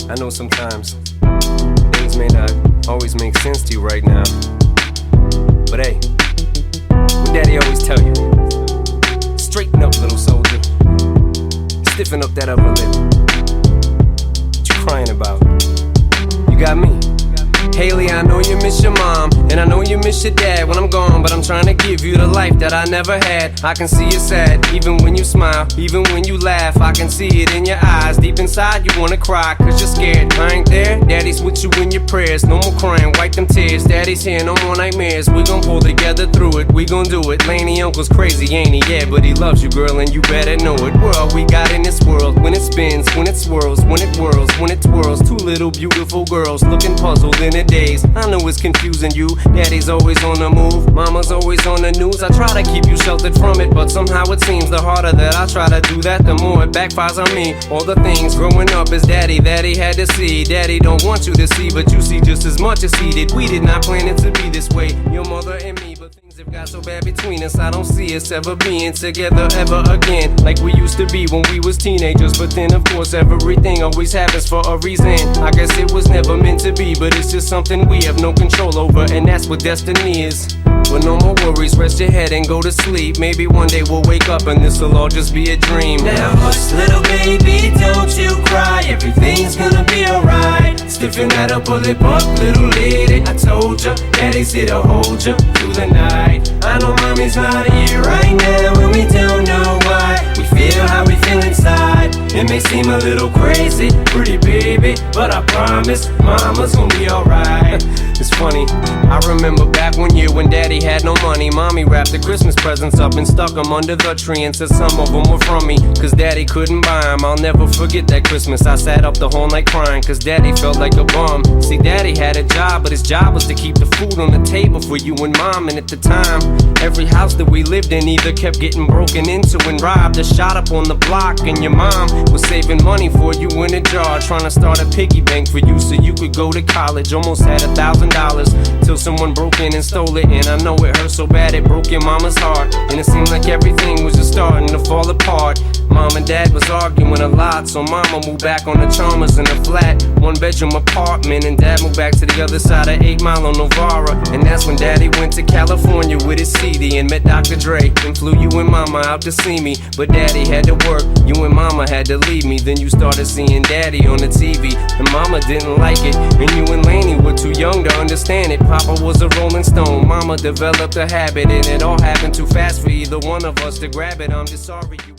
I know sometimes things may not always make sense to you right now, but hey, what Daddy always tell you: straighten up, little soldier. Stiffen up that upper lip. What you crying about? You got me. Haley, I know you miss your mom, and I know you miss your dad when I'm gone, but I'm trying to give you the life that I never had. I can see you sad, even when you smile, even when you laugh. I can see it in your eyes, deep inside you wanna cry, cause you're scared. I ain't there, Daddy's with you in your prayers. No more crying, wipe them tears. Daddy's here, no more nightmares. We gon' pull together through it, we gon' do it. Laney uncle's crazy, ain't he? Yeah, but he loves you, girl, and you better know it. World we got in this world, when it spins, when it swirls, when it whirls, when it twirls. Two little beautiful girls looking puzzled in a daze. I know it's confusing you. Daddy's always on the move, mama's always on the news. I try to keep you sheltered from it, but somehow it seems the harder that I try to do that, the more it backfires on me. All the things growing up as daddy that he had to see, daddy don't want you to see, but you see just as much as he did. We did not plan it to be this way, your mother and me, but things have got so bad between us. I don't see us ever being together ever again, like we used to be when we was teenagers. But then of course everything always happens for a reason. I guess it was never meant to be, but it's just something we have no control over, and that's what destiny is. But no more worries, rest your head and go to sleep. Maybe one day we'll wake up and this'll all just be a dream. Now hush, little baby, don't you cry. Everything's gonna be alright. Stiffen that upper lip up, little lady. I told ya, Daddy's here to hold ya through the night. I know mommy's not here right now, and we don't know why. We feel how we feel inside. It may seem a little crazy, pretty baby, but I promise mama's gonna be alright. It's funny, I remember back one year when Daddy had no money. Mommy wrapped the Christmas presents up and stuck them under the tree and said some of them were from me, cause Daddy couldn't buy them. I'll never forget that Christmas. I sat up the whole night crying, cause Daddy felt like a bum. See, Daddy had a job, but his job was to keep the food on the table for you and Mom. And at the time, every house that we lived in either kept getting broken into and robbed or shot up on the block. And your mom was saving money for you in a jar, trying to start a piggy bank for you so you could go to college. Almost had $1,000 till someone broke in and stole it. And I know it hurt so bad it broke your mama's heart, and it seemed like everything was just starting to fall apart. Mom and Dad was arguing a lot, so Mama moved back on the Chalmers in a flat 1-bedroom apartment, and Dad moved back to the other side of 8 Mile on Novara. And that's when Daddy went to California with his CD and met Dr. Dre and flew you and Mama out to see me. But Daddy had to work, you and Mama had to leave me. Then you started seeing Daddy on the TV, and Mama didn't like it, and you and Laney were too young to understand it. Papa was a Rolling Stone, Mama developed a habit, and it all happened too fast for either one of us to grab it. I'm just sorry you